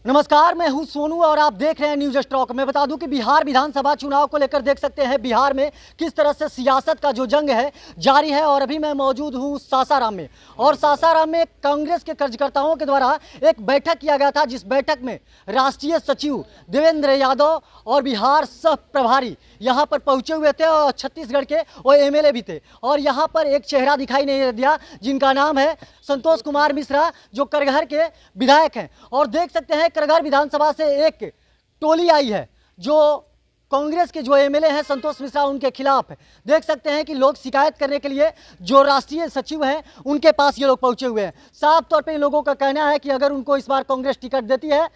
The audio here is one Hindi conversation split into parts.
नमस्कार, मैं हूं सोनू और आप देख रहे हैं न्यूज स्टॉक। मैं बता दूं कि बिहार विधानसभा चुनाव को लेकर देख सकते हैं बिहार में किस तरह से सियासत का जो जंग है जारी है। और अभी मैं मौजूद हूं सासाराम में, और सासाराम में कांग्रेस के कार्यकर्ताओं के द्वारा एक बैठक किया गया था, जिस बैठक में राष्ट्रीय सचिव देवेंद्र यादव और बिहार सह प्रभारी यहाँ पर पहुंचे हुए थे, और छत्तीसगढ़ के वो एमएलए भी थे। और यहाँ पर एक चेहरा दिखाई नहीं दिया जिनका नाम है संतोष कुमार मिश्रा, जो करगहर के विधायक हैं। और देख सकते हैं करगहर विधानसभा से एक टोली आई है जो कांग्रेस के जो एमएलए हैं संतोष मिश्रा उनके खिलाफ है। देख सकते हैं कि लोग शिकायत करने के लिए जो राष्ट्रीय सचिव हैं उनके पास ये लोग पहुंचे हुए हैं। साफ तौर पे इन लोगों का कहना है कि अगर उनको इस बार कांग्रेस टिकट देती है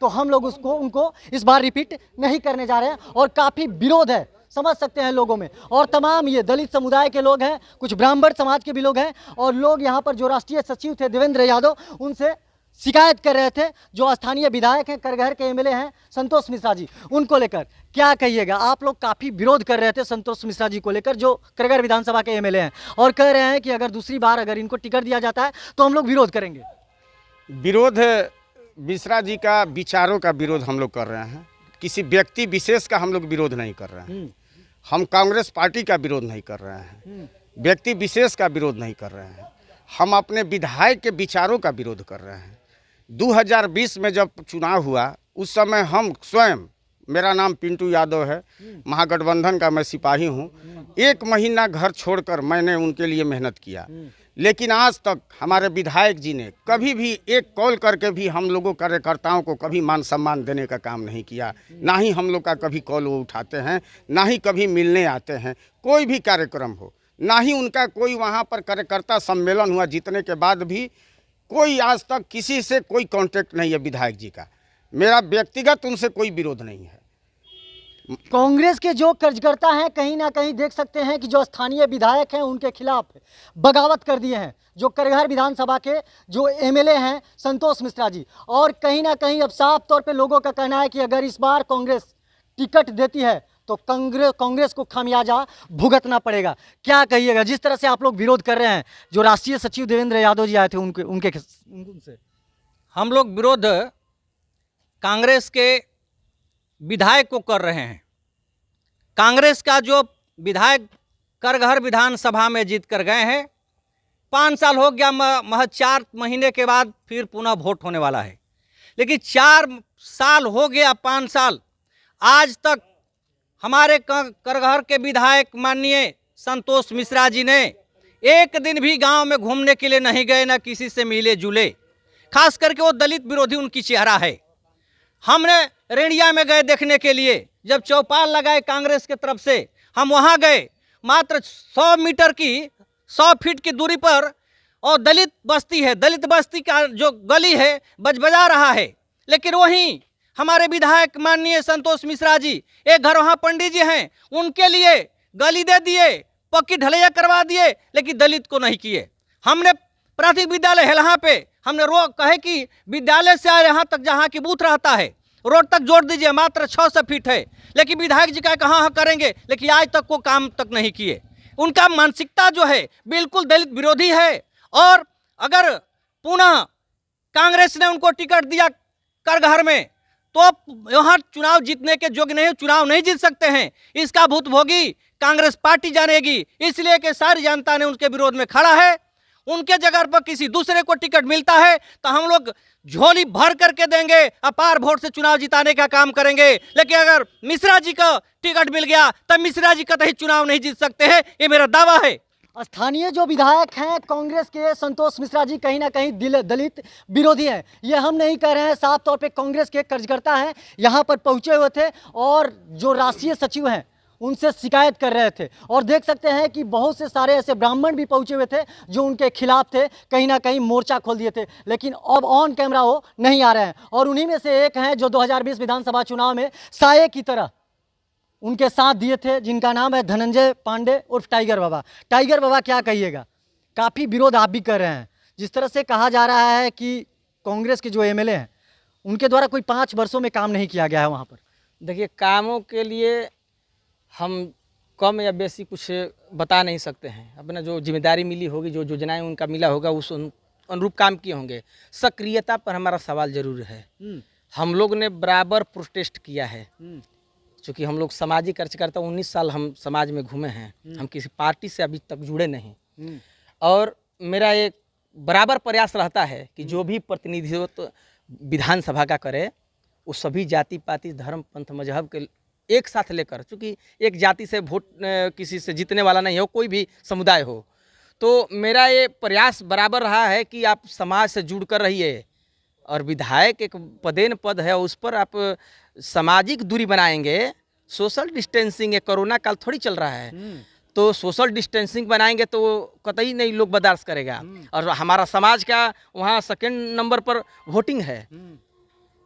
तो हम लोग उनको इस बार रिपीट नहीं करने जा रहे हैं। और काफ़ी विरोध है, समझ सकते हैं लोगों में। और तमाम ये दलित समुदाय के लोग हैं, कुछ ब्राह्मण समाज के भी लोग हैं, और लोग यहाँ पर जो राष्ट्रीय सचिव थे देवेंद्र यादव उनसे शिकायत कर रहे थे। जो स्थानीय विधायक हैं, करगहर के एमएलए हैं संतोष मिश्रा जी, उनको लेकर क्या कहिएगा? आप लोग काफ़ी विरोध कर रहे थे संतोष मिश्रा जी को लेकर, जो करगहर विधानसभा के एमएलए हैं, और कह रहे हैं कि अगर दूसरी बार अगर इनको टिकट दिया जाता है तो हम लोग विरोध करेंगे। विरोध मिश्रा जी का विचारों का विरोध हम लोग कर रहे हैं, किसी व्यक्ति विशेष का हम लोग विरोध नहीं कर रहे हैं। हम कांग्रेस पार्टी का विरोध नहीं कर रहे हैं, व्यक्ति विशेष का विरोध नहीं कर रहे हैं। हम अपने विधायक के विचारों का विरोध कर रहे हैं। 2020 में जब चुनाव हुआ उस समय हम स्वयं, मेरा नाम पिंटू यादव है, महागठबंधन का मैं सिपाही हूँ, 1 महीना घर छोड़कर मैंने उनके लिए मेहनत किया। लेकिन आज तक हमारे विधायक जी ने कभी भी एक कॉल करके भी हम लोगों कार्यकर्ताओं को कभी मान सम्मान देने का काम नहीं किया। ना ही हम लोग का कभी कॉल वो उठाते हैं, ना ही कभी मिलने आते हैं। कोई भी कार्यक्रम हो, ना ही उनका कोई वहाँ पर कार्यकर्ता सम्मेलन हुआ, जीतने के बाद भी कोई आज तक किसी से कोई कांटेक्ट नहीं है विधायक जी का। मेरा व्यक्तिगत उनसे कोई विरोध नहीं है। कांग्रेस के जो कार्यकर्ता हैं कहीं ना कहीं देख सकते हैं कि जो स्थानीय विधायक हैं उनके खिलाफ बगावत कर दिए हैं, जो करगहर विधानसभा के जो एमएलए हैं संतोष मिश्रा जी। और कहीं ना कहीं अब साफ तौर पे लोगों का कहना है कि अगर इस बार कांग्रेस टिकट देती है तो कांग्रेस को खामियाजा भुगतना पड़ेगा। क्या कहिएगा जिस तरह से आप लोग विरोध कर रहे हैं? जो राष्ट्रीय सचिव देवेंद्र यादव जी आए थे उनसे हम लोग विरोध कांग्रेस के विधायक को कर रहे हैं। कांग्रेस का जो विधायक करगहर विधानसभा में जीत कर गए हैं, 5 साल हो गया, महज 4 महीने के बाद फिर पुनः वोट होने वाला है। लेकिन 4 साल हो गया, 5 साल, आज तक हमारे करगहर के विधायक माननीय संतोष मिश्रा जी ने एक दिन भी गांव में घूमने के लिए नहीं गए, ना किसी से मिले जुले। खास करके वो दलित विरोधी उनकी चेहरा है। हमने रेणिया में गए देखने के लिए, जब चौपाल लगाए कांग्रेस की तरफ से, हम वहां गए, मात्र 100 फीट की दूरी पर, और दलित बस्ती है, दलित बस्ती का जो गली है बजबजा रहा है। लेकिन वहीं हमारे विधायक माननीय संतोष मिश्रा जी, एक घर वहाँ पंडित जी हैं, उनके लिए गली दे दिए, पक्की ढलैया करवा दिए, लेकिन दलित को नहीं किए। हमने प्राथमिक विद्यालय हेलहा पे हमने कहे कि विद्यालय से यहाँ तक जहाँ की बूथ रहता है रोड तक जोड़ दीजिए, मात्र 600 फीट है। लेकिन विधायक जी का कहाँ करेंगे, लेकिन आज तक वो काम तक नहीं किए। उनका मानसिकता जो है बिल्कुल दलित विरोधी है। और अगर पुनः कांग्रेस ने उनको टिकट दिया करगहर में तो यहाँ चुनाव जीतने के योग्य नहीं, चुनाव नहीं जीत सकते हैं। इसका भुगतान कांग्रेस पार्टी जानेगी। इसलिए कि सारी जनता ने उनके विरोध में खड़ा है। उनके जगह पर किसी दूसरे को टिकट मिलता है तो हम लोग झोली भर करके देंगे, अपार वोट से चुनाव जिताने का काम करेंगे। लेकिन अगर मिश्रा जी का टिकट मिल गया तब मिश्रा जी कतई चुनाव नहीं जीत सकते हैं, ये मेरा दावा है। स्थानीय जो विधायक हैं कांग्रेस के संतोष मिश्रा जी कहीं ना कहीं दलित विरोधी हैं, ये हम नहीं कह रहे हैं। साफ तौर पे कांग्रेस के कार्यकर्ता हैं, यहाँ पर पहुँचे हुए थे और जो राष्ट्रीय सचिव हैं उनसे शिकायत कर रहे थे। और देख सकते हैं कि बहुत से सारे ऐसे ब्राह्मण भी पहुँचे हुए थे जो उनके खिलाफ थे, कहीं ना कहीं मोर्चा खोल दिए थे, लेकिन अब ऑन कैमरा वो नहीं आ रहे हैं। और उन्हीं में से एक हैं जो 2020 विधानसभा चुनाव में साये की तरह उनके साथ दिए थे, जिनका नाम है धनंजय पांडे उर्फ टाइगर बाबा। टाइगर बाबा, क्या कहिएगा? काफ़ी विरोध आप भी कर रहे हैं। जिस तरह से कहा जा रहा है कि कांग्रेस के जो एमएलए हैं उनके द्वारा कोई 5 वर्षों में काम नहीं किया गया है वहाँ पर। देखिए, कामों के लिए हम कम या बेसी कुछ बता नहीं सकते हैं। अपना जो जिम्मेदारी मिली होगी, जो योजनाएं उनका मिला होगा, उस अनुरूप काम किए होंगे। सक्रियता पर हमारा सवाल जरूर है। हम लोग ने बराबर प्रोटेस्ट किया है, क्योंकि हम लोग सामाजिक कार्यकर्ता 19 साल हम समाज में घूमे हैं, हम किसी पार्टी से अभी तक जुड़े नहीं। और मेरा एक बराबर प्रयास रहता है कि जो भी प्रतिनिधित्व विधानसभा का करे वो सभी जाति पाति धर्म पंथ मजहब के एक साथ लेकर, चूँकि एक जाति से वोट किसी से जीतने वाला नहीं हो, कोई भी समुदाय हो, तो मेरा ये प्रयास बराबर रहा है कि आप समाज से जुड़ कर रहिए। और विधायक एक पदेन पद है, उस पर आप सामाजिक दूरी बनाएंगे, सोशल डिस्टेंसिंग है, कोरोना काल थोड़ी चल रहा है, तो सोशल डिस्टेंसिंग बनाएंगे तो कतई नहीं लोग बर्दाश्त करेगा। और हमारा समाज का वहाँ सेकंड नंबर पर वोटिंग है,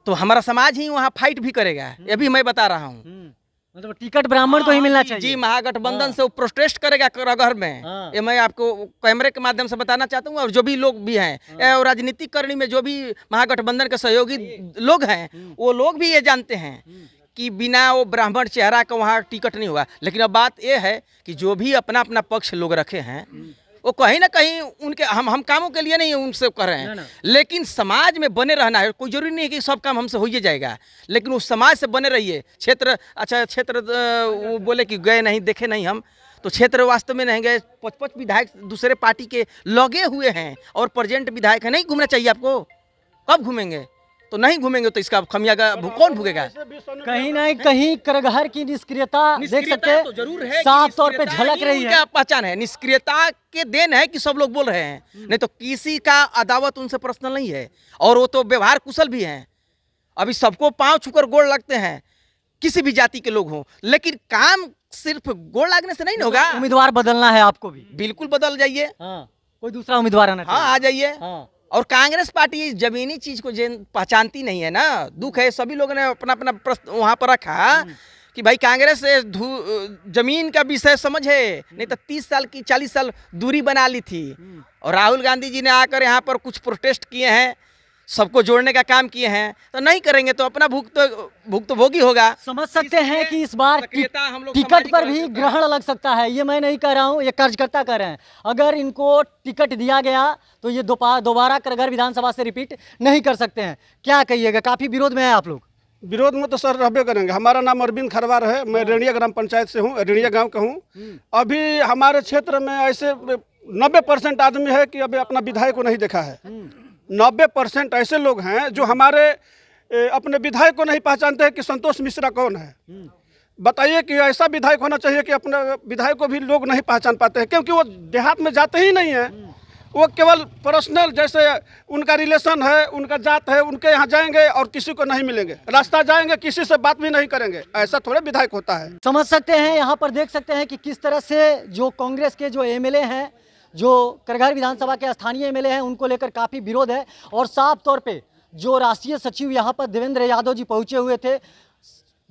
तो हमारा समाज ही वहाँ फाइट भी करेगा, ये भी मैं बता रहा हूँ। मतलब टिकट ब्राह्मण को ही मिलना चाहिए। जी, महागठबंधन से वो प्रोटेस्ट करेगा घर में, ये मैं आपको कैमरे के माध्यम से बताना चाहता हूँ। और जो भी लोग भी हैं और राजनीतिक करनी में जो भी महागठबंधन के सहयोगी लोग हैं, वो लोग भी ये जानते हैं कि बिना वो ब्राह्मण चेहरा का वहाँ टिकट नहीं होगा। लेकिन अब बात ये है कि जो भी अपना अपना पक्ष लोग रखे हैं, वो कहीं ना कहीं उनके हम कामों के लिए नहीं उनसे कर रहे हैं, लेकिन समाज में बने रहना है। कोई जरूरी नहीं है कि सब काम हमसे हो ही जाएगा, लेकिन उस समाज से बने रहिए। क्षेत्र वो बोले कि गए नहीं, देखे नहीं हम, तो क्षेत्र वास्तव में नहीं गए। 55 विधायक दूसरे पार्टी के लगे हुए हैं और प्रेजेंट विधायक है, नहीं घूमना चाहिए आपको। कब घूमेंगे? तो नहीं घूमेंगे तो इसका खमियाजा कौन भुगेगा? कहीं ना कहीं करगहर की निष्क्रियता देख सकते हैं, तो जरूर है, साफ तौर पे झलक रही है। पहचान है, निष्क्रियता के देन है कि सब लोग बोल रहे हैं, नहीं तो किसी का अदावत उनसे पर्सनल नहीं है, और वो तो व्यवहार कुशल भी हैं। अभी सबको पांव छूकर गोड़ लगते हैं, किसी भी जाति के लोग हों, लेकिन काम सिर्फ गोड़ लगने से नहीं होगा। उम्मीदवार बदलना है आपको भी, बिल्कुल बदल जाइए। कोई दूसरा उम्मीदवार आना चाहिए। हाँ, आ जाइए। और कांग्रेस पार्टी जमीनी चीज को पहचानती नहीं है ना, दुख है। सभी लोगों ने अपना अपना प्रश्न वहां पर रखा कि भाई कांग्रेस जमीन का विषय समझे, नहीं तो 30 साल की 40 साल दूरी बना ली थी। और राहुल गांधी जी ने आकर यहाँ पर कुछ प्रोटेस्ट किए हैं, सबको जोड़ने का काम किए हैं, तो नहीं करेंगे तो अपना भुक्तभोगी होगा। समझ सकते हैं कि इस बार टिकट पर भी ग्रहण लग सकता है। ये मैं नहीं कह रहा हूँ, ये कार्यकर्ता कह रहे हैं। अगर इनको टिकट दिया गया तो ये दोबारा करगहर विधानसभा से रिपीट नहीं कर सकते हैं। क्या कहिएगा, काफी विरोध में है आप लोग? विरोध में तो सर रहबे करेंगे। हमारा नाम अरविंद खरवार है, मैं रेणिया ग्राम पंचायत से हूँ, रेणिया गांव का हूँ। अभी हमारे क्षेत्र में ऐसे 90% आदमी है कि अभी अपना विधायक को नहीं देखा है। 90% ऐसे लोग हैं जो हमारे अपने विधायक को नहीं पहचानते हैं कि संतोष मिश्रा कौन है। बताइए कि ऐसा विधायक होना चाहिए कि अपने विधायक को भी लोग नहीं पहचान पाते हैं, क्योंकि वो देहात में जाते ही नहीं हैं। वो केवल पर्सनल, जैसे उनका रिलेशन है, उनका जात है, उनके यहाँ जाएंगे और किसी को नहीं मिलेंगे, रास्ता जाएंगे किसी से बात भी नहीं करेंगे। ऐसा थोड़े विधायक होता है। समझ सकते हैं, यहाँ पर देख सकते हैं कि किस तरह से जो कांग्रेस के जो एमएलए हैं, जो करगहर विधानसभा के स्थानीय एमएलए हैं, उनको लेकर काफ़ी विरोध है। और साफ तौर पे जो राष्ट्रीय सचिव यहाँ पर देवेंद्र यादव जी पहुँचे हुए थे,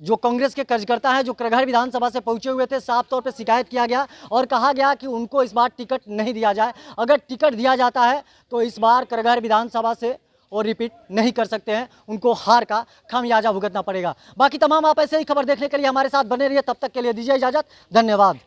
जो कांग्रेस के कार्यकर्ता हैं, जो करगहर विधानसभा से पहुँचे हुए थे, साफ तौर पे शिकायत किया गया और कहा गया कि उनको इस बार टिकट नहीं दिया जाए। अगर टिकट दिया जाता है तो इस बार करगहर विधानसभा से और रिपीट नहीं कर सकते हैं, उनको हार का खामियाजा भुगतना पड़ेगा। बाकी तमाम आप ऐसे ही खबर देखने के लिए हमारे साथ बने रहिए। तब तक के लिए दीजिए इजाज़त, धन्यवाद।